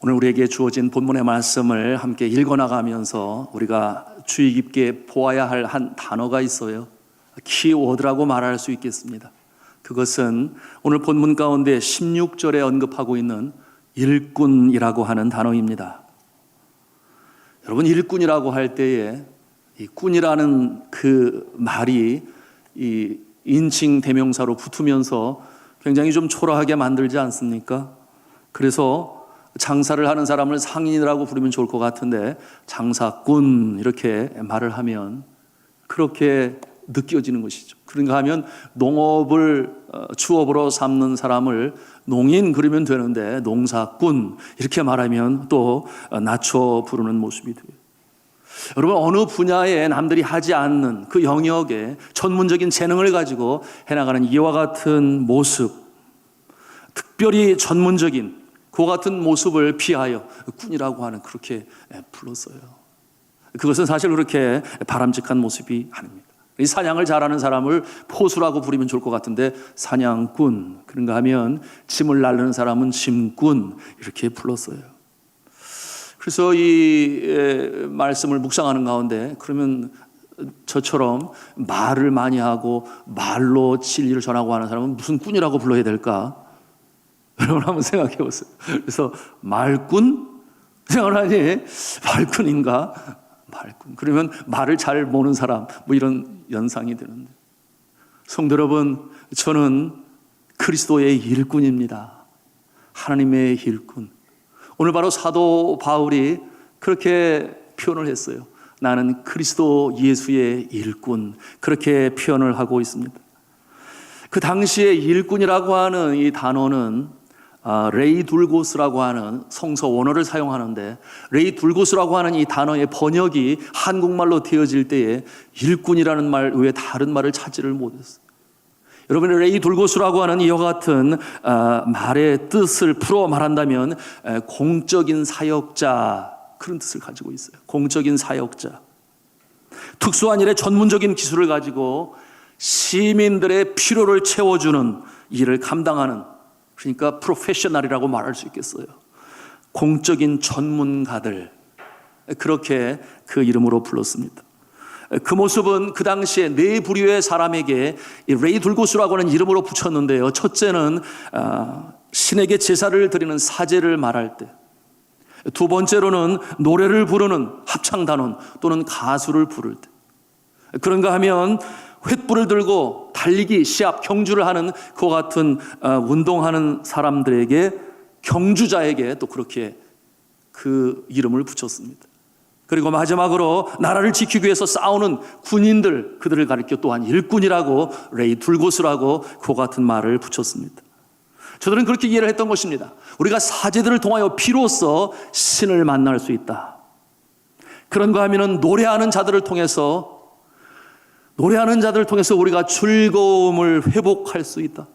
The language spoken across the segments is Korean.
오늘 우리에게 주어진 본문의 말씀을 함께 읽어나가면서 우리가 주의 깊게 보아야 할 한 단어가 있어요. 키워드라고 말할 수 있겠습니다. 그것은 오늘 본문 가운데 16절에 언급하고 있는 일꾼이라고 하는 단어입니다. 여러분, 일꾼이라고 할 때에 이 꾼이라는 그 말이 이 인칭 대명사로 붙으면서 굉장히 좀 초라하게 만들지 않습니까? 그래서 장사를 하는 사람을 상인이라고 부르면 좋을 것 같은데 장사꾼 이렇게 말을 하면 그렇게 느껴지는 것이죠. 그런가 하면 농업을 주업으로 삼는 사람을 농인 그러면 되는데 농사꾼 이렇게 말하면 또 낮춰 부르는 모습이 돼요. 여러분, 어느 분야에 남들이 하지 않는 그 영역에 전문적인 재능을 가지고 해나가는 이와 같은 모습, 특별히 전문적인 그 같은 모습을 비하여 꾼이라고 하는 그렇게 불렀어요. 그것은 사실 그렇게 바람직한 모습이 아닙니다. 이 사냥을 잘하는 사람을 포수라고 부르면 좋을 것 같은데 사냥꾼, 그런가 하면 짐을 나르는 사람은 짐꾼 이렇게 불렀어요. 그래서 이 말씀을 묵상하는 가운데 그러면 저처럼 말을 많이 하고 말로 진리를 전하고 하는 사람은 무슨 꾼이라고 불러야 될까? 여러분 한번 생각해 보세요. 그래서 말꾼? 생각을 하니 말꾼인가? 말꾼. 그러면 말을 잘 모는 사람 뭐 이런 연상이 드는데, 성도 여러분, 저는 그리스도의 일꾼입니다. 하나님의 일꾼. 오늘 바로 사도 바울이 그렇게 표현을 했어요. 나는 그리스도 예수의 일꾼, 그렇게 표현을 하고 있습니다. 그 당시에 일꾼이라고 하는 이 단어는 레이둘고스라고 하는 성서 원어를 사용하는데, 레이둘고스라고 하는 이 단어의 번역이 한국말로 되어질 때에 일꾼이라는 말 외에 다른 말을 찾지를 못했어요. 여러분, 레이둘고스라고 하는 이와 같은 말의 뜻을 풀어 말한다면 공적인 사역자, 그런 뜻을 가지고 있어요. 공적인 사역자, 특수한 일에 전문적인 기술을 가지고 시민들의 필요를 채워주는 일을 감당하는, 그러니까 프로페셔널이라고 말할 수 있겠어요. 공적인 전문가들, 그렇게 그 이름으로 불렀습니다. 그 모습은 그 당시에 네 부류의 사람에게 이 레이둘고스라고 하는 이름으로 붙였는데요. 첫째는 신에게 제사를 드리는 사제를 말할 때, 두 번째로는 노래를 부르는 합창단원 또는 가수를 부를 때, 그런가 하면 횃불을 들고 달리기 시합 경주를 하는 그와 같은 운동하는 사람들에게, 경주자에게 또 그렇게 그 이름을 붙였습니다. 그리고 마지막으로 나라를 지키기 위해서 싸우는 군인들, 그들을 가리켜 또한 일꾼이라고, 레이둘고스라고 그와 같은 말을 붙였습니다. 저들은 그렇게 이해를 했던 것입니다. 우리가 사제들을 통하여 비로소 신을 만날 수 있다. 그런가 하면은 노래하는 자들을 통해서 우리가 즐거움을 회복할 수 있다.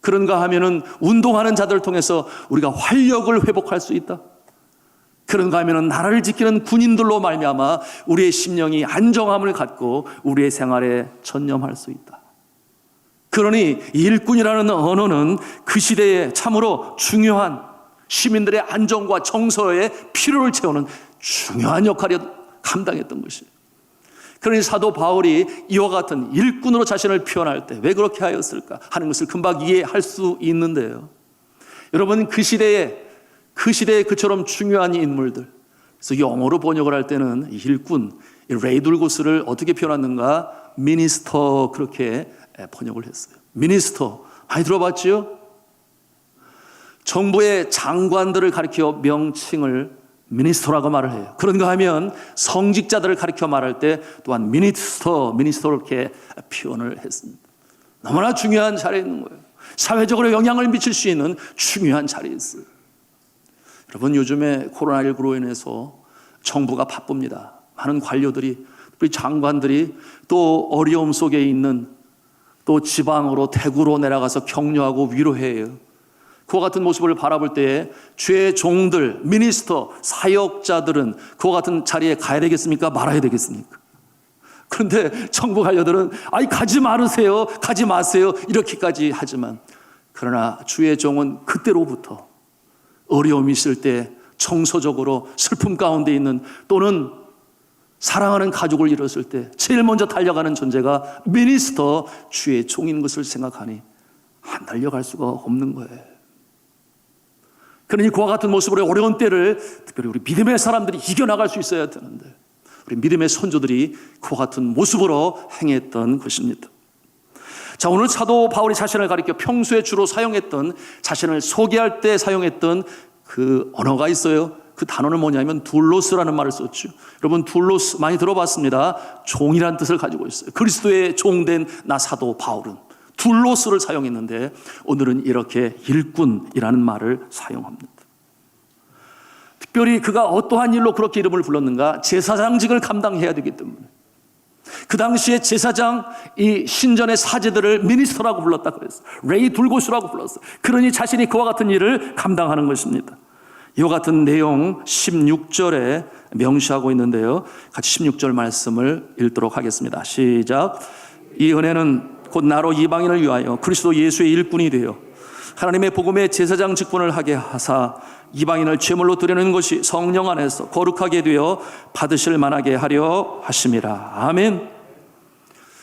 그런가 하면은 운동하는 자들을 통해서 우리가 활력을 회복할 수 있다. 그런가 하면은 나라를 지키는 군인들로 말미암아 우리의 심령이 안정함을 갖고 우리의 생활에 전념할 수 있다. 그러니 일꾼이라는 언어는 그 시대에 참으로 중요한 시민들의 안정과 정서의 필요를 채우는 중요한 역할을 감당했던 것이에요. 그러니 사도 바울이 이와 같은 일꾼으로 자신을 표현할 때 왜 그렇게 하였을까 하는 것을 금방 이해할 수 있는데요. 여러분, 그 시대에 그처럼 중요한 인물들, 그래서 영어로 번역을 할 때는 일꾼, 레이둘고스를 어떻게 표현하는가? 미니스터, 그렇게 번역을 했어요. 미니스터, 많이 들어봤지요? 정부의 장관들을 가리켜 명칭을 미니스터라고 말을 해요. 그런가 하면 성직자들을 가리켜 말할 때 또한 미니스터 이렇게 표현을 했습니다. 너무나 중요한 자리에 있는 거예요. 사회적으로 영향을 미칠 수 있는 중요한 자리에 있어요. 여러분, 요즘에 코로나19로 인해서 정부가 바쁩니다. 많은 관료들이, 우리 장관들이 또 어려움 속에 있는, 또 지방으로 대구로 내려가서 격려하고 위로해요. 그와 같은 모습을 바라볼 때에 주의 종들, 미니스터, 사역자들은 그와 같은 자리에 가야 되겠습니까? 말아야 되겠습니까? 그런데 정부 관료들은 가지 마세요, 가지 마세요 이렇게까지 하지만, 그러나 주의 종은 그때로부터 어려움이 있을 때 정서적으로 슬픔 가운데 있는, 또는 사랑하는 가족을 잃었을 때 제일 먼저 달려가는 존재가 미니스터, 주의 종인 것을 생각하니 안 달려갈 수가 없는 거예요. 그러니 그와 같은 모습으로 어려운 때를 특별히 우리 믿음의 사람들이 이겨나갈 수 있어야 되는데, 우리 믿음의 선조들이 그와 같은 모습으로 행했던 것입니다. 자, 오늘 사도 바울이 자신을 가리켜 평소에 주로 사용했던, 자신을 소개할 때 사용했던 그 언어가 있어요. 그 단어는 뭐냐면 둘로스라는 말을 썼죠. 여러분, 둘로스 많이 들어봤습니다. 종이란 뜻을 가지고 있어요. 그리스도의 종된 나 사도 바울은 둘로스를 사용했는데, 오늘은 이렇게 일꾼이라는 말을 사용합니다. 특별히 그가 어떠한 일로 그렇게 이름을 불렀는가? 제사장직을 감당해야 되기 때문에. 그 당시에 제사장, 이 신전의 사제들을 미니스터라고 불렀다 그랬어요. 레이 둘고스라고 불렀어요. 그러니 자신이 그와 같은 일을 감당하는 것입니다. 이와 같은 내용 16절에 명시하고 있는데요, 같이 16절 말씀을 읽도록 하겠습니다. 시작. 이 은혜는 곧 나로 이방인을 위하여 그리스도 예수의 일꾼이 되어 하나님의 복음의 제사장 직분을 하게 하사 이방인을 제물로 드리는 것이 성령 안에서 거룩하게 되어 받으실 만하게 하려 하심이라. 아멘.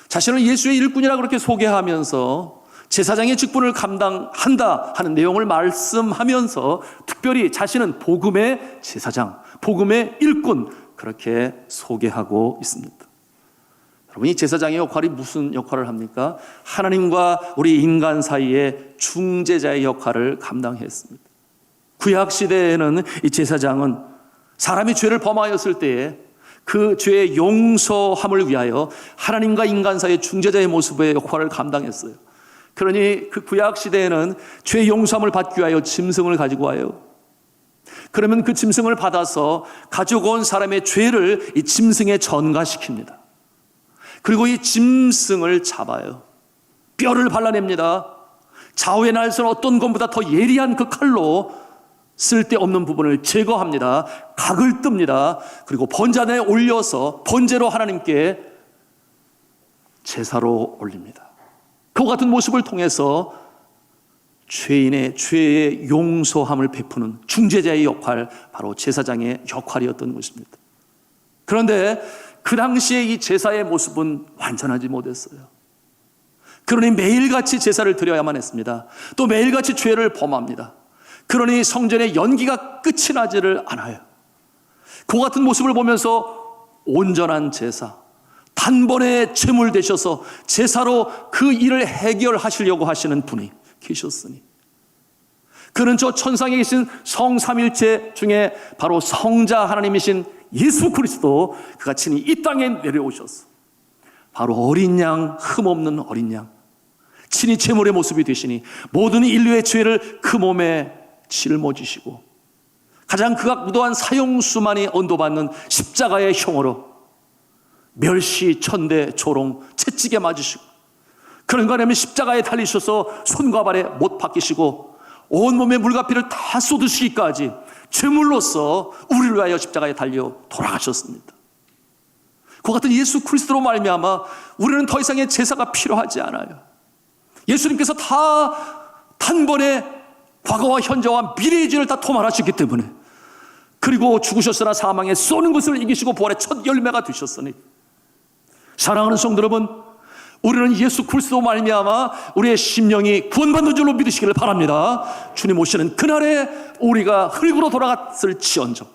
자신을 예수의 일꾼이라고 그렇게 소개하면서 제사장의 직분을 감당한다 하는 내용을 말씀하면서 특별히 자신은 복음의 제사장, 복음의 일꾼, 그렇게 소개하고 있습니다. 여러분, 이 제사장의 역할이 무슨 역할을 합니까? 하나님과 우리 인간 사이의 중재자의 역할을 감당했습니다. 구약 시대에는 이 제사장은 사람이 죄를 범하였을 때에 그 죄의 용서함을 위하여 하나님과 인간 사이의 중재자의 모습의 역할을 감당했어요. 그러니 그 구약 시대에는 죄 용서함을 받기 위하여 짐승을 가지고 와요. 그러면 그 짐승을 받아서 가지고 온 사람의 죄를 이 짐승에 전가시킵니다. 그리고 이 짐승을 잡아요. 뼈를 발라냅니다. 좌우의 날선 어떤 것보다 더 예리한 그 칼로 쓸데없는 부분을 제거합니다. 각을 뜹니다. 그리고 번제단에 올려서 번제로 하나님께 제사로 올립니다. 그와 같은 모습을 통해서 죄인의 죄의 용서함을 베푸는 중재자의 역할, 바로 제사장의 역할이었던 것입니다. 그런데 그 당시에 이 제사의 모습은 완전하지 못했어요. 그러니 매일같이 제사를 드려야만 했습니다. 또 매일같이 죄를 범합니다. 그러니 성전의 연기가 끝이 나지를 않아요. 그 같은 모습을 보면서 온전한 제사, 단번에 제물 되셔서 제사로 그 일을 해결하시려고 하시는 분이 계셨으니, 그는 저 천상에 계신 성삼일체 중에 바로 성자 하나님이신 예수 그리스도, 그가 친히 이 땅에 내려오셔서 바로 어린 양, 흠없는 어린 양, 친히 제물의 모습이 되시니 모든 인류의 죄를 그 몸에 짊어지시고 가장 극악무도한 사형수만이 언도받는 십자가의 형으로 멸시, 천대, 조롱, 채찍에 맞으시고, 그런가 하면 십자가에 달리셔서 손과 발에 못 박히시고 온몸에 물과 피를 다 쏟으시기까지 죄물로서 우리를 위하여 십자가에 달려 돌아가셨습니다. 그 같은 예수 그리스도로 말미암아 우리는 더 이상의 제사가 필요하지 않아요. 예수님께서 다 단번에 과거와 현재와 미래의 죄를 다 토말하셨기 때문에, 그리고 죽으셨으나 사망에 쏘는 것을 이기시고 부활의 첫 열매가 되셨으니, 사랑하는 성도 여러분, 우리는 예수 그리스도 말미암아 우리의 심령이 구원받는 줄로 믿으시기를 바랍니다. 주님 오시는 그날에 우리가 흙으로 돌아갔을지언정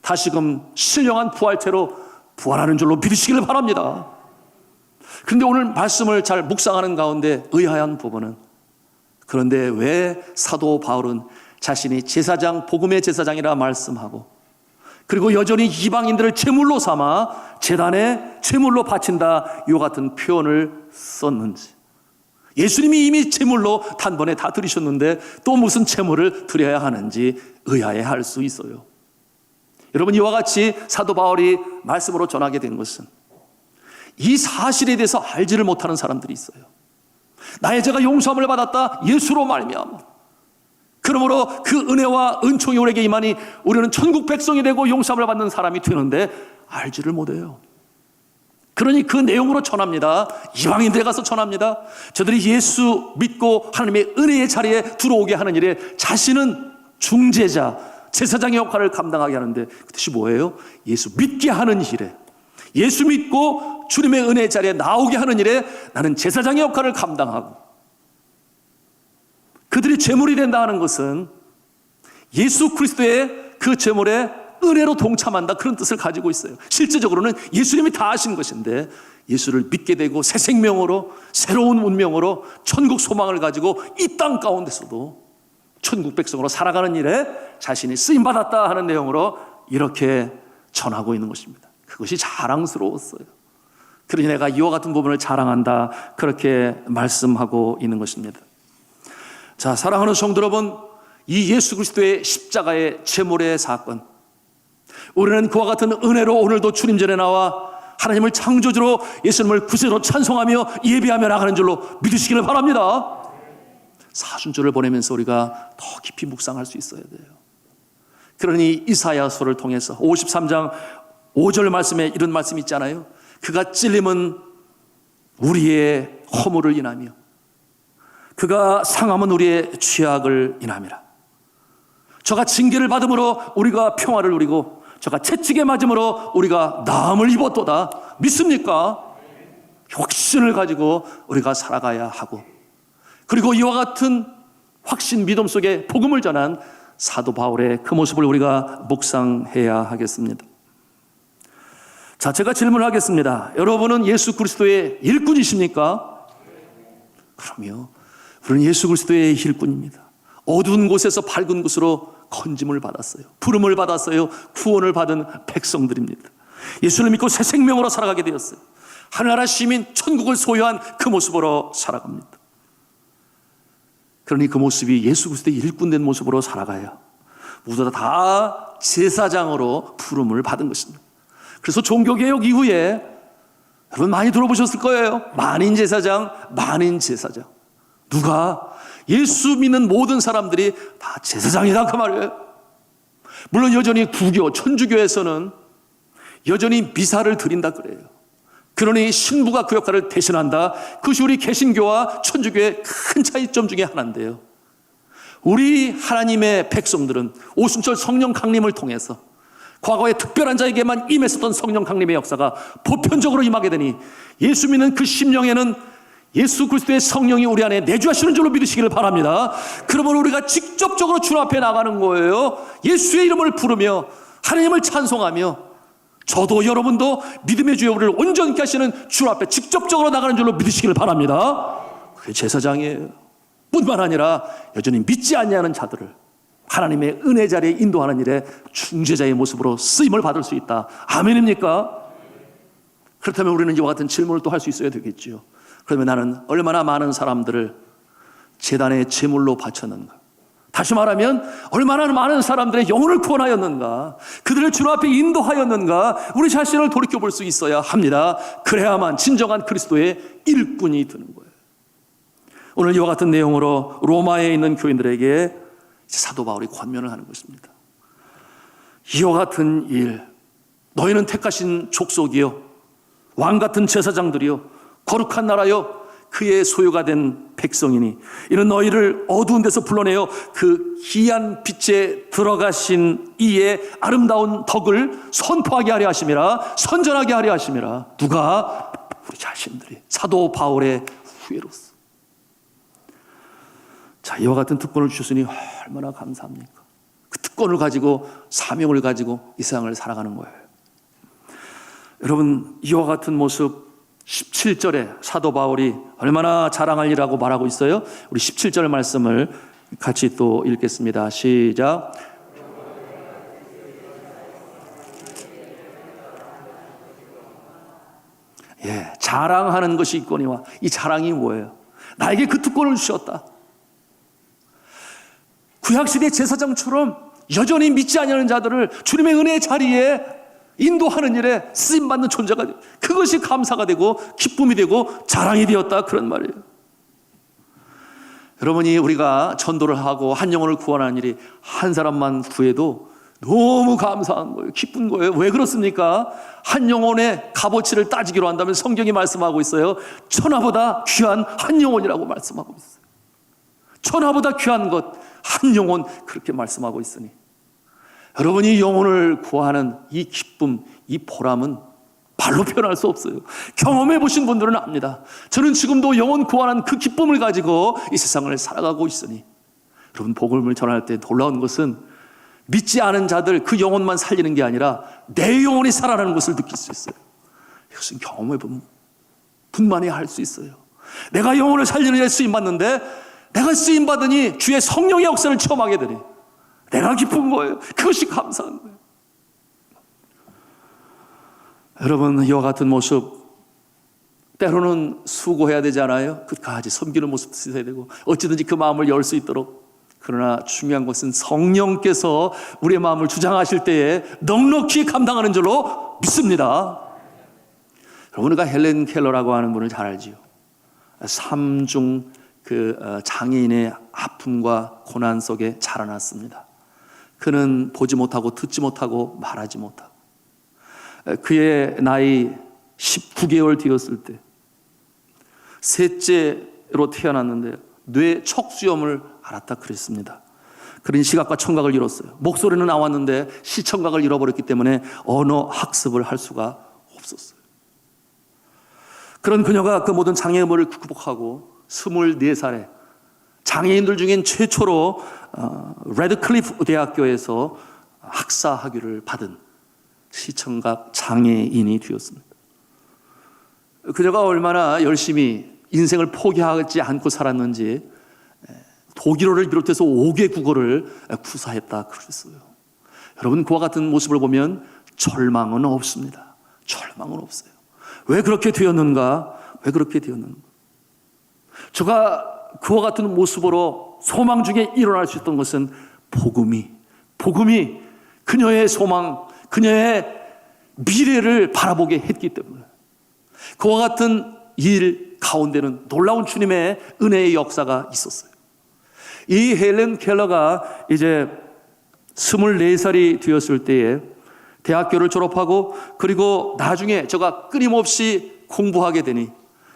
다시금 신령한 부활체로 부활하는 줄로 믿으시기를 바랍니다. 그런데 오늘 말씀을 잘 묵상하는 가운데 의아한 부분은, 그런데 왜 사도 바울은 자신이 제사장, 복음의 제사장이라 말씀하고, 그리고 여전히 이방인들을 제물로 삼아 제단에 제물로 바친다, 이와 같은 표현을 썼는지. 예수님이 이미 제물로 단번에 다 드리셨는데 또 무슨 제물을 드려야 하는지 의아해할 수 있어요. 여러분, 이와 같이 사도 바울이 말씀으로 전하게 된 것은 이 사실에 대해서 알지를 못하는 사람들이 있어요. 나의 죄가 용서함을 받았다, 예수로 말미암아. 그러므로 그 은혜와 은총이 우리에게 임하니 우리는 천국 백성이 되고 용서함을 받는 사람이 되는데 알지를 못해요. 그러니 그 내용으로 전합니다. 이방인들에 가서 전합니다. 저들이 예수 믿고 하나님의 은혜의 자리에 들어오게 하는 일에 자신은 중재자, 제사장의 역할을 감당하게 하는데 그 뜻이 뭐예요? 예수 믿게 하는 일에, 예수 믿고 주님의 은혜 자리에 나오게 하는 일에 나는 제사장의 역할을 감당하고, 그들이 제물이 된다 하는 것은 예수 그리스도의 그 제물에 은혜로 동참한다, 그런 뜻을 가지고 있어요. 실제적으로는 예수님이 다 하신 것인데 예수를 믿게 되고 새 생명으로, 새로운 운명으로 천국 소망을 가지고 이 땅 가운데서도 천국 백성으로 살아가는 일에 자신이 쓰임받았다 하는 내용으로 이렇게 전하고 있는 것입니다. 그것이 자랑스러웠어요. 그러니 내가 이와 같은 부분을 자랑한다, 그렇게 말씀하고 있는 것입니다. 자, 사랑하는 성도 여러분, 이 예수 그리스도의 십자가의 제물의 사건, 우리는 그와 같은 은혜로 오늘도 주님 전에 나와 하나님을 창조주로, 예수님을 구세주로 찬송하며 예배하며 나가는 줄로 믿으시기를 바랍니다. 사순절을 보내면서 우리가 더 깊이 묵상할 수 있어야 돼요. 그러니 이사야서를 통해서 53장 5절 말씀에 이런 말씀이 있잖아요. 그가 찔림은 우리의 허물을 인하며 그가 상함은 우리의 죄악을 인함이라. 저가 징계를 받음으로 우리가 평화를 누리고 저가 채찍에 맞음으로 우리가 나음을 입었도다. 믿습니까? 확신을 가지고 우리가 살아가야 하고, 그리고 이와 같은 확신, 믿음 속에 복음을 전한 사도 바울의 그 모습을 우리가 묵상해야 하겠습니다. 자, 제가 질문을 하겠습니다. 여러분은 예수 그리스도의 일꾼이십니까? 그럼요. 우리는 예수 그리스도의 일꾼입니다. 어두운 곳에서 밝은 곳으로 건짐을 받았어요. 부름을 받았어요. 구원을 받은 백성들입니다. 예수를 믿고 새 생명으로 살아가게 되었어요. 하늘나라 시민, 천국을 소유한 그 모습으로 살아갑니다. 그러니 그 모습이 예수 그리스도의 일꾼된 모습으로 살아가야 모두 다 제사장으로 부름을 받은 것입니다. 그래서 종교개혁 이후에 여러분 많이 들어보셨을 거예요. 만인 제사장. 누가? 예수 믿는 모든 사람들이 다 제사장이다, 그 말이에요. 물론 여전히 구교, 천주교에서는 여전히 미사를 드린다 그래요. 그러니 신부가 그 역할을 대신한다. 그것이 우리 개신교와 천주교의 큰 차이점 중에 하나인데요. 우리 하나님의 백성들은 오순절 성령 강림을 통해서 과거에 특별한 자에게만 임했었던 성령 강림의 역사가 보편적으로 임하게 되니 예수 믿는 그 심령에는 예수 그리스도의 성령이 우리 안에 내주하시는 줄로 믿으시기를 바랍니다. 그러면 우리가 직접적으로 주 앞에 나가는 거예요. 예수의 이름을 부르며 하나님을 찬송하며, 저도 여러분도 믿음의 주여 우리를 온전케 하시는 주 앞에 직접적으로 나가는 줄로 믿으시기를 바랍니다. 그게 제사장이에요. 뿐만 아니라 여전히 믿지 않냐는 자들을 하나님의 은혜 자리에 인도하는 일에 중재자의 모습으로 쓰임을 받을 수 있다. 아멘입니까? 그렇다면 우리는 이와 같은 질문을 또 할 수 있어야 되겠지요. 그러면 나는 얼마나 많은 사람들을 제단의 제물로 바쳤는가? 다시 말하면 얼마나 많은 사람들의 영혼을 구원하였는가? 그들을 주 앞에 인도하였는가? 우리 자신을 돌이켜볼 수 있어야 합니다. 그래야만 진정한 그리스도의 일꾼이 되는 거예요. 오늘 이와 같은 내용으로 로마에 있는 교인들에게 사도 바울이 권면을 하는 것입니다. 이와 같은 일, 너희는 택하신 족속이요, 왕같은 제사장들이요, 거룩한 나라요, 그의 소유가 된 백성이니 이는 너희를 어두운 데서 불러내어 그 희한 빛에 들어가신 이의 아름다운 덕을 선포하게 하려 하심이라, 선전하게 하려 하심이라. 누가? 우리 자신들이. 사도 바울의 후예로서. 자, 이와 같은 특권을 주셨으니 얼마나 감사합니까? 그 특권을 가지고, 사명을 가지고 이 세상을 살아가는 거예요. 여러분, 이와 같은 모습 17절에 사도 바울이 얼마나 자랑할 일이라고 말하고 있어요? 우리 17절 말씀을 같이 또 읽겠습니다. 시작. 예, 자랑하는 것이 있거니와. 이 자랑이 뭐예요? 나에게 그 특권을 주셨다. 구약시대 제사장처럼 여전히 믿지 않는 자들을 주님의 은혜의 자리에 인도하는 일에 쓰임받는 존재가 되고, 그것이 감사가 되고 기쁨이 되고 자랑이 되었다, 그런 말이에요. 여러분이 우리가 전도를 하고 한 영혼을 구원하는 일이 한 사람만 구해도 너무 감사한 거예요. 기쁜 거예요. 왜 그렇습니까? 한 영혼의 값어치를 따지기로 한다면 성경이 말씀하고 있어요. 천하보다 귀한 한 영혼이라고 말씀하고 있어요. 천하보다 귀한 것, 한 영혼, 그렇게 말씀하고 있으니 여러분이 영혼을 구하는 이 기쁨, 이 보람은 말로 표현할 수 없어요. 경험해 보신 분들은 압니다. 저는 지금도 영혼 구하는 그 기쁨을 가지고 이 세상을 살아가고 있으니 여러분, 복음을 전할 때 놀라운 것은 믿지 않은 자들 그 영혼만 살리는 게 아니라 내 영혼이 살아나는 것을 느낄 수 있어요. 이것은 경험해 보면 분만이 할 수 있어요. 내가 영혼을 살리는 데 쓰임받는데 내가 쓰임받으니 주의 성령의 역사를 체험하게 되니 내가 기쁜 거예요. 그것이 감사한 거예요. 여러분, 이와 같은 모습, 때로는 수고해야 되지 않아요? 끝까지 섬기는 모습도 있어야 되고 어찌든지 그 마음을 열 수 있도록. 그러나 중요한 것은 성령께서 우리의 마음을 주장하실 때에 넉넉히 감당하는 줄로 믿습니다. 여러분, 우리가 헬렌 켈러라고 하는 분을 잘 알지요. 삼중 장애인의 아픔과 고난 속에 자라났습니다. 그는 보지 못하고 듣지 못하고 말하지 못하고, 그의 나이 19개월 되었을 때 셋째로 태어났는데 뇌 척수염을 앓았다 그랬습니다. 그런 시각과 청각을 잃었어요. 목소리는 나왔는데 시청각을 잃어버렸기 때문에 언어 학습을 할 수가 없었어요. 그런 그녀가 그 모든 장애물을 극복하고 24살에 장애인들 중엔 최초로 레드클리프 대학교에서 학사 학위를 받은 시청각 장애인이 되었습니다. 그녀가 얼마나 열심히 인생을 포기하지 않고 살았는지 독일어를 비롯해서 5개 국어를 구사했다 그랬어요. 여러분, 그와 같은 모습을 보면 절망은 없습니다. 절망은 없어요. 왜 그렇게 되었는가? 왜 그렇게 되었는가? 제가 그와 같은 모습으로 소망 중에 일어날 수 있던 것은 복음이 그녀의 소망, 그녀의 미래를 바라보게 했기 때문에, 그와 같은 일 가운데는 놀라운 주님의 은혜의 역사가 있었어요. 이 헬렌 켈러가 이제 24살이 되었을 때에 대학교를 졸업하고, 그리고 나중에 제가 끊임없이 공부하게 되니,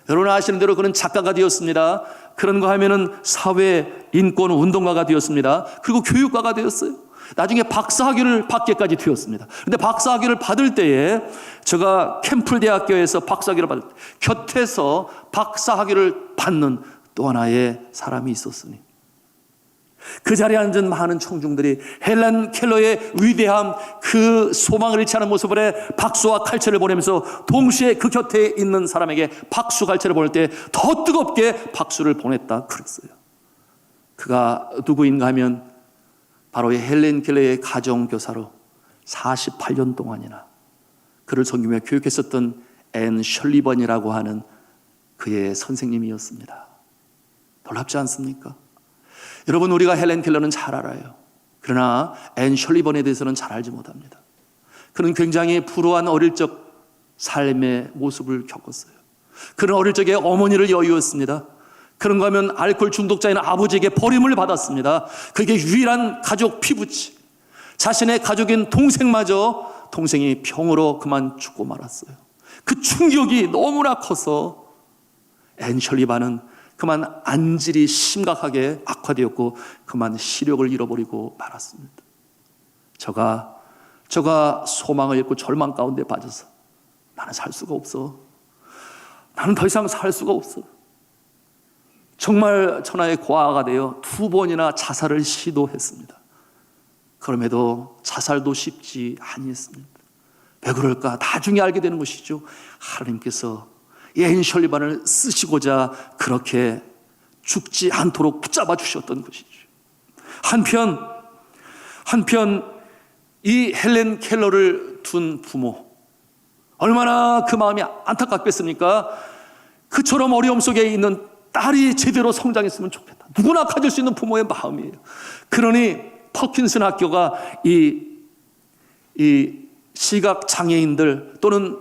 여러분 아시는 대로 그는 작가가 되었습니다. 그런 거 하면은 사회 인권 운동가가 되었습니다. 그리고 교육가가 되었어요. 나중에 박사학위를 받게까지 되었습니다. 그런데 박사학위를 받을 때에 제가 캠플 대학교에서 박사학위를 받을 때 곁에서 박사학위를 받는 또 하나의 사람이 있었으니, 그 자리에 앉은 많은 청중들이 헬렌 켈러의 위대함, 그 소망을 잃지 않은 모습을 박수와 칼채를 보내면서 동시에 그 곁에 있는 사람에게 박수 칼채를 보낼 때 더 뜨겁게 박수를 보냈다 그랬어요. 그가 누구인가 하면 바로 이 헬렌 켈러의 가정교사로 48년 동안이나 그를 섬기며 교육했었던 앤 셜리번이라고 하는 그의 선생님이었습니다. 놀랍지 않습니까? 여러분, 우리가 헬렌 켈러는 잘 알아요. 그러나 앤 셜리번에 대해서는 잘 알지 못합니다. 그는 굉장히 불우한 어릴 적 삶의 모습을 겪었어요. 그는 어릴 적에 어머니를 여의었습니다. 그런가 하면 알코올 중독자인 아버지에게 버림을 받았습니다. 그게 유일한 가족 피부치, 자신의 가족인 동생이 병으로 그만 죽고 말았어요. 그 충격이 너무나 커서 앤 셜리번은 그만 안질이 심각하게 악화되었고 그만 시력을 잃어버리고 말았습니다. 저가 소망을 잃고 절망 가운데 빠져서 나는 살 수가 없어. 나는 더 이상 살 수가 없어. 정말 천하의 고아가 되어 2번이나 자살을 시도했습니다. 그럼에도 자살도 쉽지 아니했습니다. 왜 그럴까? 나중에 알게 되는 것이죠. 하나님께서 앤 셜리번을 쓰시고자 그렇게 죽지 않도록 붙잡아 주셨던 것이죠. 한편 이 헬렌 켈러를 둔 부모, 얼마나 그 마음이 안타깝겠습니까? 그처럼 어려움 속에 있는 딸이 제대로 성장했으면 좋겠다. 누구나 가질 수 있는 부모의 마음이에요. 그러니 퍼킨슨 학교가 이 시각 장애인들 또는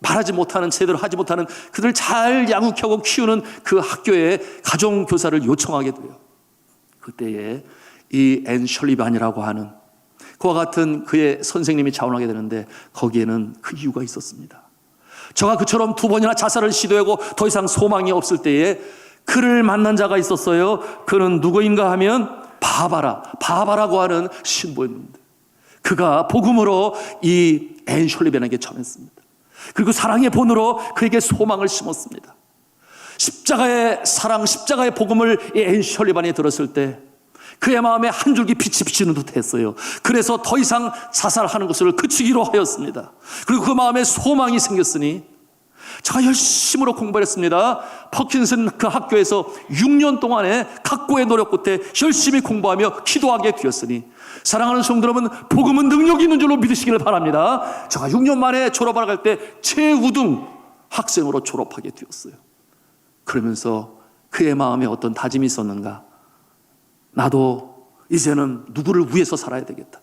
말하지 못하는, 제대로 하지 못하는 그들을 잘 양육하고 키우는 그 학교에 가정교사를 요청하게 돼요. 그때에 이 앤 셜리번이라고 하는 그와 같은 그의 선생님이 자원하게 되는데, 거기에는 그 이유가 있었습니다. 저가 그처럼 2번이나 자살을 시도하고 더 이상 소망이 없을 때에 그를 만난 자가 있었어요. 그는 누구인가 하면 바바라고 하는 신부였는데 그가 복음으로 이 앤 셜리반에게 전했습니다. 그리고 사랑의 본으로 그에게 소망을 심었습니다. 십자가의 사랑, 십자가의 복음을 이 앤 셜리반이 들었을 때 그의 마음에 한 줄기 빛이 비치는 듯 했어요. 그래서 더 이상 자살하는 것을 그치기로 하였습니다. 그리고 그 마음에 소망이 생겼으니 제가 열심으로 공부를 했습니다. 퍼킨슨 그 학교에서 6년 동안의 각고의 노력 끝에 열심히 공부하며 기도하게 되었으니 사랑하는 성도 여러분, 복음은 능력이 있는 줄로 믿으시기를 바랍니다. 제가 6년 만에 졸업하러 갈 때 최우등 학생으로 졸업하게 되었어요. 그러면서 그의 마음에 어떤 다짐이 있었는가? 나도 이제는 누구를 위해서 살아야 되겠다.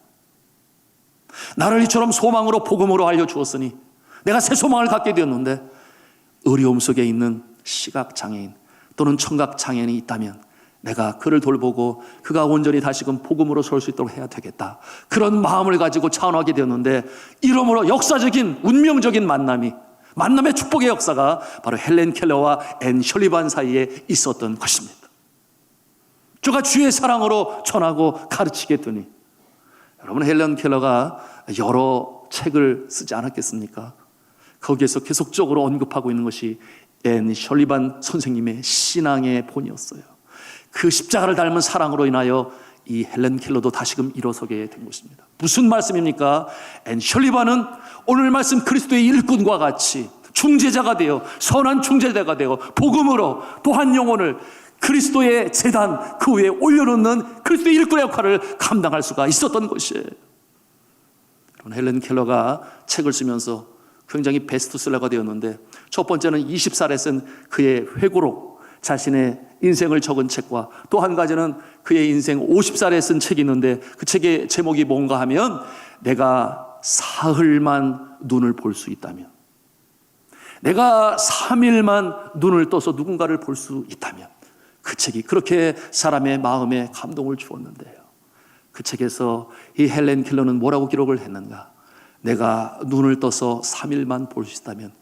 나를 이처럼 소망으로 복음으로 알려주었으니 내가 새 소망을 갖게 되었는데 어려움 속에 있는 시각장애인 또는 청각장애인이 있다면 내가 그를 돌보고 그가 온전히 다시금 복음으로 설 수 있도록 해야 되겠다. 그런 마음을 가지고 차원하게 되었는데 이러므로 역사적인 운명적인 만남의 축복의 역사가 바로 헬렌 켈러와 앤 셜리반 사이에 있었던 것입니다. 저가 주의 사랑으로 전하고 가르치게 되니 여러분, 헬렌 켈러가 여러 책을 쓰지 않았겠습니까? 거기에서 계속적으로 언급하고 있는 것이 앤 셜리반 선생님의 신앙의 본이었어요. 그 십자가를 닮은 사랑으로 인하여 이 헬렌 켈러도 다시금 일어서게 된 것입니다. 무슨 말씀입니까? 앤 셜리반은 오늘 말씀 그리스도의 일꾼과 같이 중재자가 되어 선한 중재자가 되어 복음으로 또 한 영혼을 그리스도의 제단 그 위에 올려놓는 그리스도의 일꾼의 역할을 감당할 수가 있었던 것이에요. 헬렌 켈러가 책을 쓰면서 굉장히 베스트셀러가 되었는데 첫 번째는 20살에 쓴 그의 회고록, 자신의 인생을 적은 책과 또 한 가지는 그의 인생 50살에 쓴 책이 있는데 그 책의 제목이 뭔가 하면 내가 사흘만 눈을 볼 수 있다면, 내가 3일만 눈을 떠서 누군가를 볼 수 있다면, 그 책이 그렇게 사람의 마음에 감동을 주었는데요. 그 책에서 이 헬렌 켈러는 뭐라고 기록을 했는가? 내가 눈을 떠서 3일만 볼 수 있다면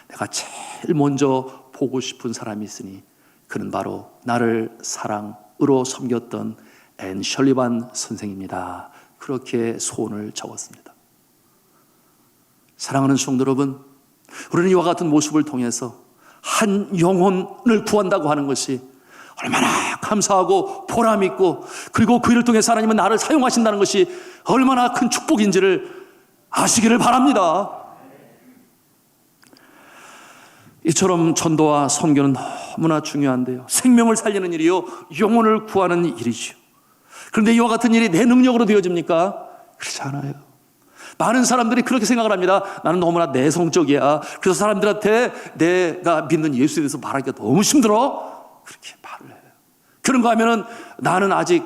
내가 제일 먼저 보고 싶은 사람이 있으니 그는 바로 나를 사랑으로 섬겼던 앤 셜리반 선생입니다. 그렇게 소원을 적었습니다. 사랑하는 성도 여러분, 우리는 이와 같은 모습을 통해서 한 영혼을 구한다고 하는 것이 얼마나 감사하고 보람있고, 그리고 그 일을 통해서 하나님은 나를 사용하신다는 것이 얼마나 큰 축복인지를 아시기를 바랍니다. 이처럼 전도와 선교는 너무나 중요한데요, 생명을 살리는 일이요, 영혼을 구하는 일이죠. 그런데 이와 같은 일이 내 능력으로 되어집니까? 그렇지 않아요. 많은 사람들이 그렇게 생각을 합니다. 나는 너무나 내성적이야, 그래서 사람들한테 내가 믿는 예수에 대해서 말하기가 너무 힘들어, 그렇게 말을 해요. 그런가 하면은 나는 아직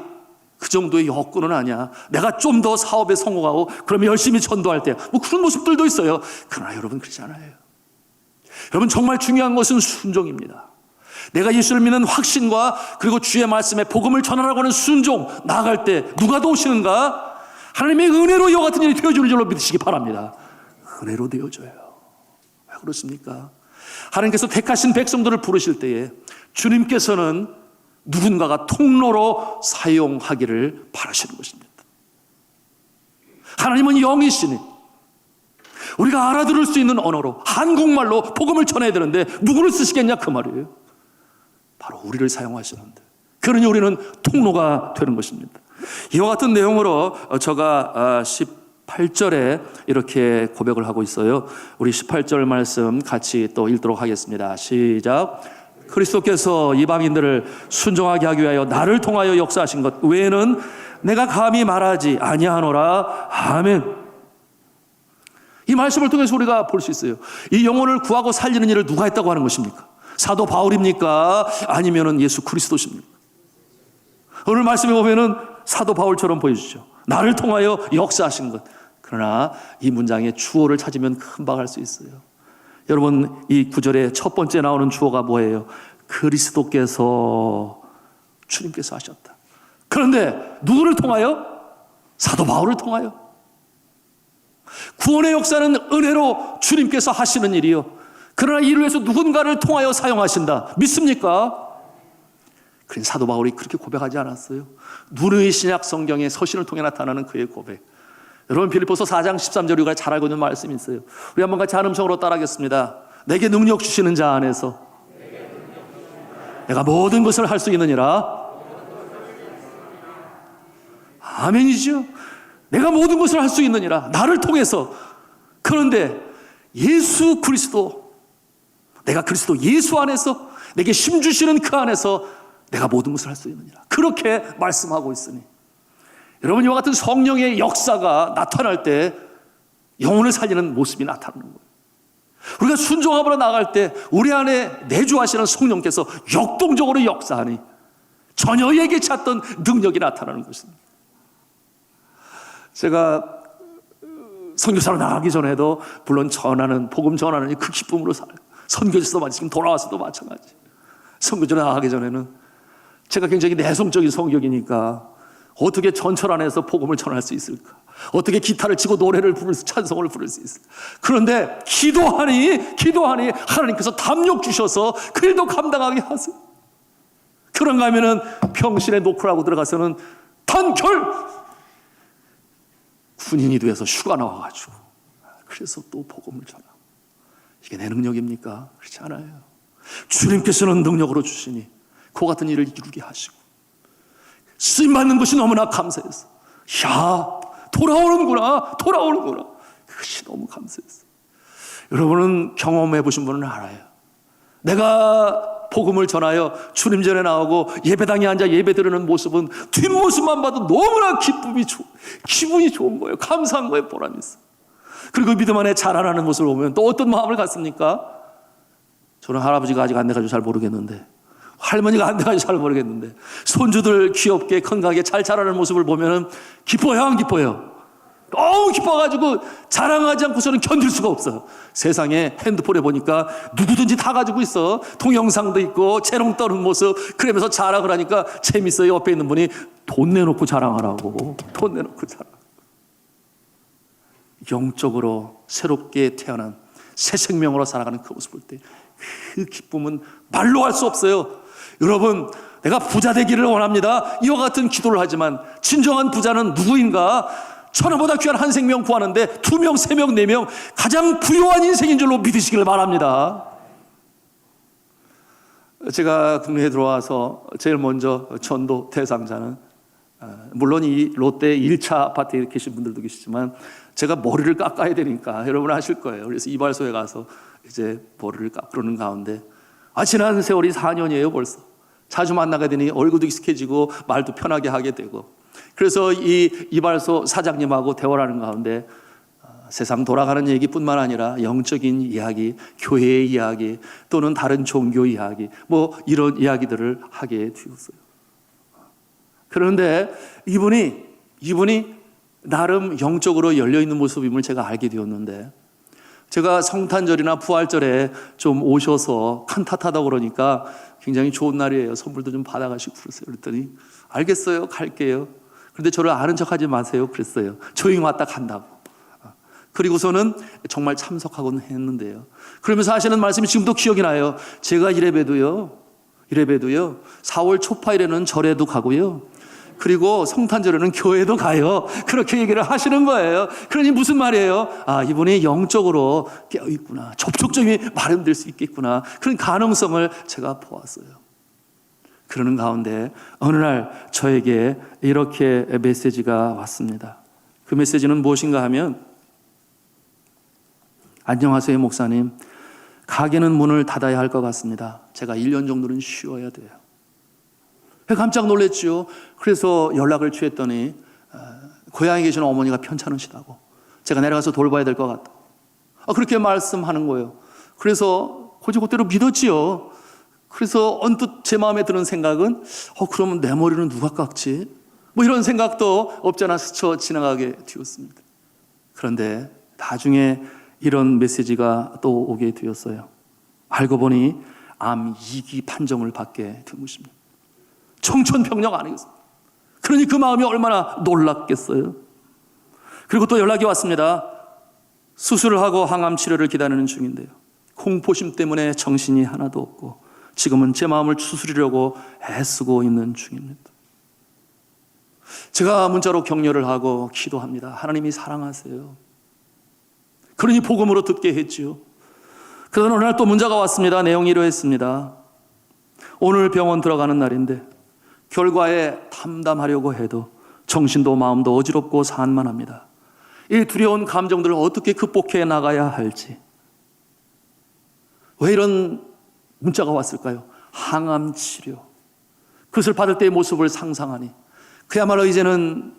그 정도의 여건은 아니야, 내가 좀 더 사업에 성공하고 그러면 열심히 전도할 때, 뭐 그런 모습들도 있어요. 그러나 여러분, 그렇지 않아요. 여러분, 정말 중요한 것은 순종입니다. 내가 예수를 믿는 확신과 그리고 주의 말씀에 복음을 전하라고 하는 순종, 나아갈 때 누가 도우시는가? 하나님의 은혜로 이와 같은 일이 되어주는 줄로 믿으시기 바랍니다. 은혜로 되어줘요. 왜 그렇습니까? 하나님께서 택하신 백성들을 부르실 때에 주님께서는 누군가가 통로로 사용하기를 바라시는 것입니다. 하나님은 영이시니 우리가 알아들을 수 있는 언어로, 한국말로 복음을 전해야 되는데 누구를 쓰시겠냐, 그 말이에요. 바로 우리를 사용하시는데, 그러니 우리는 통로가 되는 것입니다. 이와 같은 내용으로 제가 18절에 이렇게 고백을 하고 있어요. 우리 18절 말씀 같이 또 읽도록 하겠습니다. 시작. 그리스도께서 이방인들을 순종하게 하기 위하여 나를 통하여 역사하신 것 외에는 내가 감히 말하지 아니하노라. 아멘. 이 말씀을 통해서 우리가 볼 수 있어요. 이 영혼을 구하고 살리는 일을 누가 했다고 하는 것입니까? 사도 바울입니까? 아니면은 예수 그리스도십니까? 오늘 말씀에 보면은 사도 바울처럼 보여주죠. 나를 통하여 역사하신 것. 그러나 이 문장의 주어를 찾으면 금방 알 수 있어요. 여러분, 이 구절의 첫 번째 나오는 주어가 뭐예요? 그리스도께서, 주님께서 하셨다. 그런데 누구를 통하여? 사도 바울을 통하여. 구원의 역사는 은혜로 주님께서 하시는 일이요, 그러나 이를 위해서 누군가를 통하여 사용하신다. 믿습니까? 그런 사도 바울이 그렇게 고백하지 않았어요? 누누이 신약 성경의 서신을 통해 나타나는 그의 고백. 여러분, 빌립보서 4장 13절 우리가 잘 알고 있는 말씀이 있어요. 우리 한번 같이 한 음성으로 따라하겠습니다. 내게 능력 주시는 자 안에서 내가 모든 것을 할 수 있느니라. 아멘이죠. 내가 모든 것을 할 수 있느니라. 나를 통해서. 그런데 예수 그리스도, 내가 그리스도 예수 안에서, 내게 힘 주시는 그 안에서 내가 모든 것을 할 수 있느니라. 그렇게 말씀하고 있으니, 여러분, 이와 같은 성령의 역사가 나타날 때 영혼을 살리는 모습이 나타나는 거예요. 우리가 순종함으로 나갈 때 우리 안에 내주하시는 성령께서 역동적으로 역사하니 전혀 예기치 않던 능력이 나타나는 것입니다. 제가 선교사로 나가기 전에도 물론 복음 전하는 그 기쁨으로 살아요. 선교지도 마찬가지, 지금 돌아와서도 마찬가지. 선교지로 나가기 전에는 제가 굉장히 내성적인 성격이니까 어떻게 전철 안에서 복음을 전할 수 있을까? 어떻게 기타를 치고 노래를 찬송을 부를 수 있을까? 그런데 기도하니 하나님께서 담력 주셔서 그 일도 감당하게 하세요. 그런가 하면은 평신의 노크라고 들어가서는 단결 군인이 돼서 휴가 나와가지고, 그래서 또 복음을 전하고. 이게 내 능력입니까? 그렇지 않아요. 주님께서는 능력으로 주시니 그 같은 일을 이루게 하시고, 쓰임받는 것이 너무나 감사해서, 돌아오는구나. 그것이 너무 감사했어요. 여러분은 경험해 보신 분은 알아요. 내가 복음을 전하여 주님 전에 나오고 예배당에 앉아 예배 드리는 모습은 뒷모습만 봐도 너무나 기분이 좋은 거예요. 감사한 거예요. 보람이 있어요. 그리고 믿음 안에 자라나는 모습을 보면 또 어떤 마음을 갖습니까? 저는 할아버지가 아직 안 돼가지고 잘 모르겠는데, 할머니가 안 돼가지고 잘 모르겠는데, 손주들 귀엽게 건강하게 잘 자라는 모습을 보면 기뻐요, 안 기뻐요? 너무 기뻐가지고 자랑하지 않고서는 견딜 수가 없어요. 세상에 핸드폰에 보니까 누구든지 다 가지고 있어. 동영상도 있고 재롱 떠는 모습, 그러면서 자랑을 하니까 재밌어요. 옆에 있는 분이 돈 내놓고 자랑하라고. 돈 내놓고 자랑. 영적으로 새롭게 태어난 새 생명으로 살아가는 그 모습을 볼 때 그 기쁨은 말로 할 수 없어요. 여러분, 내가 부자 되기를 원합니다. 이와 같은 기도를 하지만 진정한 부자는 누구인가? 천하보다 귀한 한 생명 구하는데 2명, 3명, 4명 가장 부유한 인생인 줄로 믿으시기를 바랍니다. 제가 국내에 들어와서 제일 먼저 전도 대상자는, 물론 이 롯데 1차 아파트에 계신 분들도 계시지만 제가 머리를 깎아야 되니까 여러분 아실 거예요. 그래서 이발소에 가서 이제 머리를 깎으려는 가운데, 지난 세월이 4년이에요 벌써. 자주 만나게 되니 얼굴도 익숙해지고 말도 편하게 하게 되고, 그래서 이 이발소 사장님하고 대화를 하는 가운데 세상 돌아가는 얘기뿐만 아니라 영적인 이야기, 교회의 이야기, 또는 다른 종교 이야기, 이런 이야기들을 하게 되었어요. 그런데 이분이 나름 영적으로 열려있는 모습임을 제가 알게 되었는데, 제가 성탄절이나 부활절에 좀 오셔서 칸타타다 그러니까 굉장히 좋은 날이에요. 선물도 좀 받아가시고 그러세요. 그랬더니 알겠어요, 갈게요. 그런데 저를 아는 척하지 마세요 그랬어요. 조용히 왔다 간다고. 그리고서는 정말 참석하고는 했는데요, 그러면서 하시는 말씀이 지금도 기억이 나요. 제가 이래봬도요 4월 초파일에는 절에도 가고요, 그리고 성탄절에는 교회도 가요. 그렇게 얘기를 하시는 거예요. 그러니 무슨 말이에요? 이분이 영적으로 깨어있구나, 접촉점이 마련될 수 있겠구나, 그런 가능성을 제가 보았어요. 그러는 가운데 어느 날 저에게 이렇게 메시지가 왔습니다. 그 메시지는 무엇인가 하면, 안녕하세요 목사님, 가게는 문을 닫아야 할 것 같습니다. 제가 1년 정도는 쉬어야 돼요. 깜짝 놀랐죠. 그래서 연락을 취했더니 고향에 계시는 어머니가 편찮으시다고, 제가 내려가서 돌봐야 될 것 같다고 그렇게 말씀하는 거예요. 그래서 그대로 믿었지요. 그래서 언뜻 제 마음에 드는 생각은 그러면 내 머리는 누가 깎지? 이런 생각도 없잖아 스쳐 지나가게 되었습니다. 그런데 나중에 이런 메시지가 또 오게 되었어요. 알고 보니 암 2기 판정을 받게 된 것입니다. 청천벽력 아니겠습니까? 그러니 그 마음이 얼마나 놀랐겠어요. 그리고 또 연락이 왔습니다. 수술을 하고 항암 치료를 기다리는 중인데요, 공포심 때문에 정신이 하나도 없고 지금은 제 마음을 추스리려고 애쓰고 있는 중입니다. 제가 문자로 격려를 하고 기도합니다. 하나님이 사랑하세요. 그러니 복음으로 듣게 했지요. 그러던 어느 날 또 문자가 왔습니다. 내용이 이러했습니다. 오늘 병원 들어가는 날인데 결과에 탐담하려고 해도 정신도 마음도 어지럽고 산만합니다. 이 두려운 감정들을 어떻게 극복해 나가야 할지. 왜 이런 문자가 왔을까요? 항암 치료. 그것을 받을 때의 모습을 상상하니 그야말로 이제는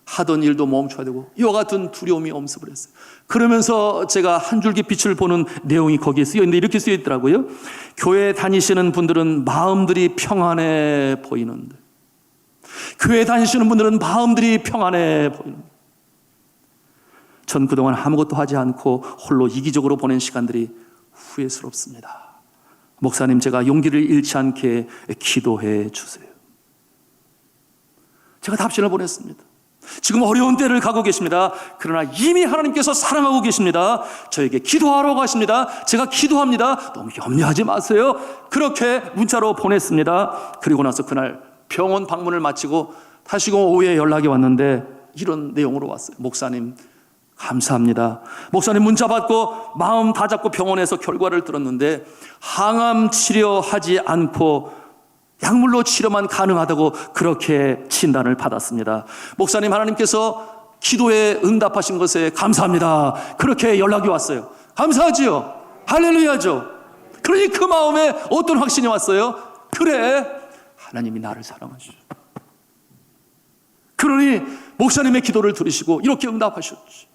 하던 일도 멈춰야 되고 이와 같은 두려움이 엄습을 했어요. 그러면서 제가 한 줄기 빛을 보는 내용이 거기에 쓰여 있는데 이렇게 쓰여 있더라고요. 교회 다니시는 분들은 마음들이 평안해 보이는데, 교회 다니시는 분들은 마음들이 평안해 보이는데, 전 그동안 아무것도 하지 않고 홀로 이기적으로 보낸 시간들이 후회스럽습니다. 목사님, 제가 용기를 잃지 않게 기도해 주세요. 제가 답신을 보냈습니다. 지금 어려운 때를 가고 계십니다. 그러나 이미 하나님께서 사랑하고 계십니다. 저에게 기도하라고 하십니다. 제가 기도합니다. 너무 염려하지 마세요. 그렇게 문자로 보냈습니다. 그리고 나서 그날 병원 방문을 마치고 다시금 오후에 연락이 왔는데 이런 내용으로 왔어요. 목사님, 감사합니다. 목사님 문자 받고 마음 다 잡고 병원에서 결과를 들었는데 항암 치료하지 않고 약물로 치료만 가능하다고 그렇게 진단을 받았습니다. 목사님, 하나님께서 기도에 응답하신 것에 감사합니다. 그렇게 연락이 왔어요. 감사하지요. 할렐루야죠. 그러니 그 마음에 어떤 확신이 왔어요? 그래, 하나님이 나를 사랑하시죠. 그러니 목사님의 기도를 들으시고 이렇게 응답하셨죠.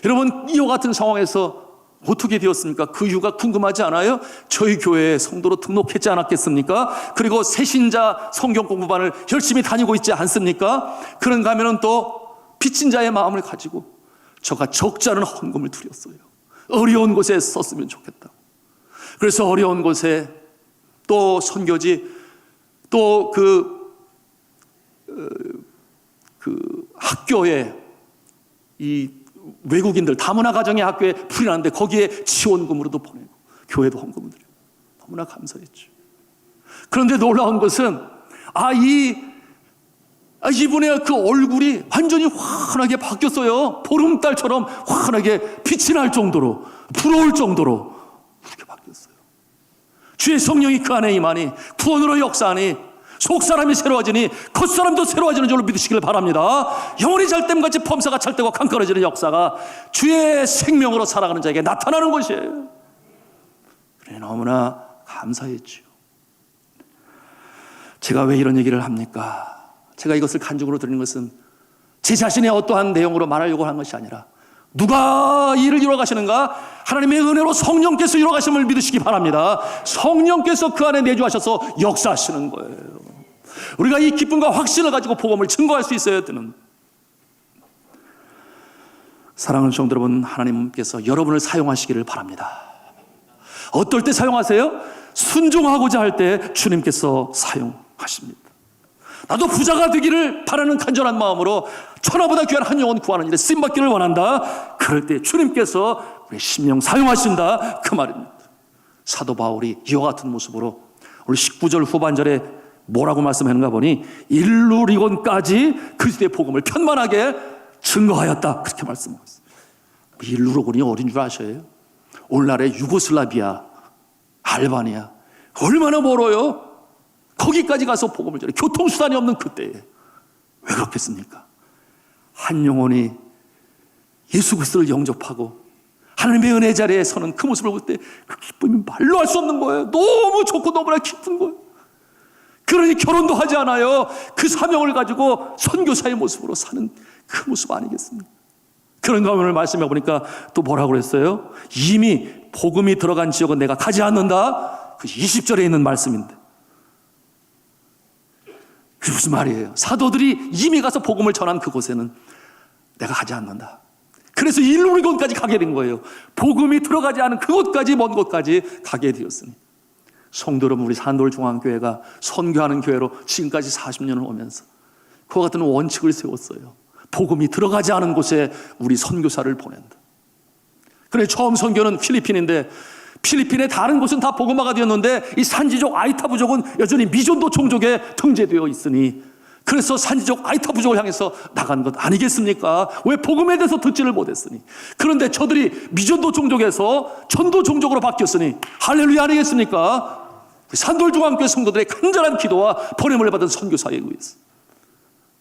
여러분, 이와 같은 상황에서 어떻게 되었습니까? 그 이유가 궁금하지 않아요? 저희 교회에 성도로 등록했지 않았겠습니까? 그리고 새신자 성경 공부반을 열심히 다니고 있지 않습니까? 그런가 하면 또 빚진 자의 마음을 가지고 저가 적지 않은 헌금을 드렸어요. 어려운 곳에 썼으면 좋겠다. 그래서 어려운 곳에 또 선교지, 또 학교에 이 외국인들 다문화 가정의 학교에 불이 났는데 거기에 지원금으로도 보내고 교회도 헌금을 드리고 너무나 감사했죠. 그런데 놀라운 것은 이분의 그 얼굴이 완전히 환하게 바뀌었어요. 보름달처럼 환하게 빛이 날 정도로, 부러울 정도로 그렇게 바뀌었어요. 주의 성령이 그 안에 임하니 구원으로 역사하니 속사람이 새로워지니 겉사람도 새로워지는 줄로 믿으시길 바랍니다. 영혼이 잘됨같이 범사가 찰되고 강건해지는 역사가 주의 생명으로 살아가는 자에게 나타나는 것이에요. 그래, 너무나 감사했죠. 제가 왜 이런 얘기를 합니까? 제가 이것을 간증으로 드리는 것은 제 자신의 어떠한 내용으로 말하려고 하는 것이 아니라 누가 이 일을 이루어 가시는가? 하나님의 은혜로 성령께서 이루어 가심을 믿으시기 바랍니다. 성령께서 그 안에 내주하셔서 역사하시는 거예요. 우리가 이 기쁨과 확신을 가지고 복음을 증거할 수 있어야 되는, 사랑하는 성도 여러분, 하나님께서 여러분을 사용하시기를 바랍니다. 어떨 때 사용하세요? 순종하고자 할 때 주님께서 사용하십니다. 나도 부자가 되기를 바라는 간절한 마음으로 천하보다 귀한 한 영혼 구하는 일에 쓰임받기를 원한다. 그럴 때 주님께서 우리 심령 사용하신다, 그 말입니다. 사도 바울이 이와 같은 모습으로 오늘 19절 후반절에 뭐라고 말씀하는가 보니 일루리곤까지 그리스도의 복음을 편만하게 증거하였다, 그렇게 말씀하고 있습니다. 일루리곤이 어딘 줄 아셔요? 오늘날의 유고슬라비아, 알바니아 얼마나 멀어요? 거기까지 가서 복음을 전해 교통수단이 없는 그때에 왜 그렇겠습니까? 한 영혼이 예수 그리스도를 영접하고 하나님의 은혜 자리에 서는 그 모습을 볼 때 그 기쁨이 말로 할 수 없는 거예요. 너무 좋고 너무나 기쁜 거예요. 그러니 결혼도 하지 않아요. 그 사명을 가지고 선교사의 모습으로 사는 그 모습 아니겠습니까? 그런가 오늘 말씀해 보니까 또 뭐라고 그랬어요? 이미 복음이 들어간 지역은 내가 가지 않는다. 그 20절에 있는 말씀인데 그게 무슨 말이에요? 사도들이 이미 가서 복음을 전한 그곳에는 내가 가지 않는다. 그래서 일루리곤까지 가게 된 거예요. 복음이 들어가지 않은 그곳까지, 먼 곳까지 가게 되었으니. 성도 여러분, 우리 산돌중앙교회가 선교하는 교회로 지금까지 40년을 오면서 그와 같은 원칙을 세웠어요. 복음이 들어가지 않은 곳에 우리 선교사를 보낸다. 그래, 처음 선교는 필리핀인데 필리핀의 다른 곳은 다 복음화가 되었는데 이 산지족 아이타 부족은 여전히 미존도 종족에 등재되어 있으니, 그래서 산지족 아이타 부족을 향해서 나간 것 아니겠습니까? 왜 복음에 대해서 듣지를 못했으니. 그런데 저들이 미존도 종족에서 전도 종족으로 바뀌었으니 할렐루야 아니겠습니까? 산돌중앙교회 성도들의 간절한 기도와 보냄을 받은 선교사에 의해서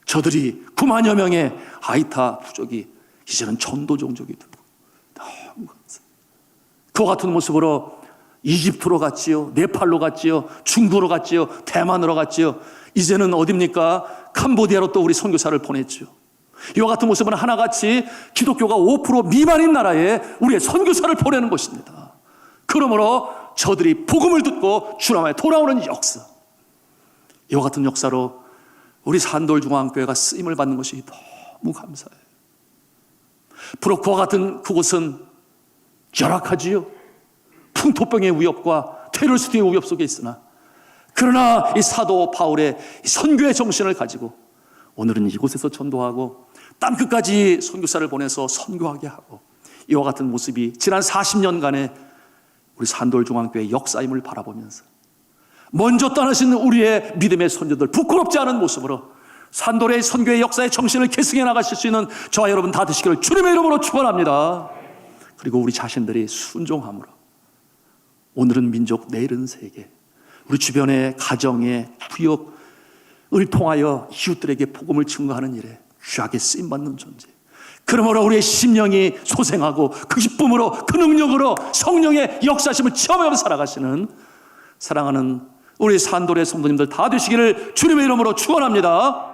저들이 9만여 명의 아이타 부족이 이제는 전도 종족이 되고, 너무 감사해요. 그와 같은 모습으로 이집트로 갔지요, 네팔로 갔지요, 중국으로 갔지요, 대만으로 갔지요. 이제는 어딥니까? 캄보디아로 또 우리 선교사를 보냈죠. 이와 같은 모습은 하나같이 기독교가 5% 미만인 나라에 우리의 선교사를 보내는 것입니다. 그러므로 저들이 복음을 듣고 주님의 돌아오는 역사, 이와 같은 역사로 우리 산돌중앙교회가 쓰임을 받는 것이 너무 감사해요. 비록 그와 같은 그곳은 열악하지요. 풍토병의 위협과 테러리스트의 위협 속에 있으나, 그러나 이 사도 바울의 선교의 정신을 가지고 오늘은 이곳에서 전도하고 땅끝까지 선교사를 보내서 선교하게 하고, 이와 같은 모습이 지난 40년간의 우리 산돌중앙교회의 역사임을 바라보면서 먼저 떠나신 우리의 믿음의 선조들 부끄럽지 않은 모습으로 산돌의 선교의 역사의 정신을 계승해 나가실 수 있는 저와 여러분 다 되시기를 주님의 이름으로 축원합니다. 그리고 우리 자신들이 순종함으로 오늘은 민족, 내일은 세계, 우리 주변의 가정의 구역을 통하여 이웃들에게 복음을 증거하는 일에 귀하게 쓰임받는 존재. 그러므로 우리의 심령이 소생하고 그 기쁨으로 그 능력으로 성령의 역사심을 체험하며 살아가시는 사랑하는 우리 산돌의 성도님들 다 되시기를 주님의 이름으로 축원합니다.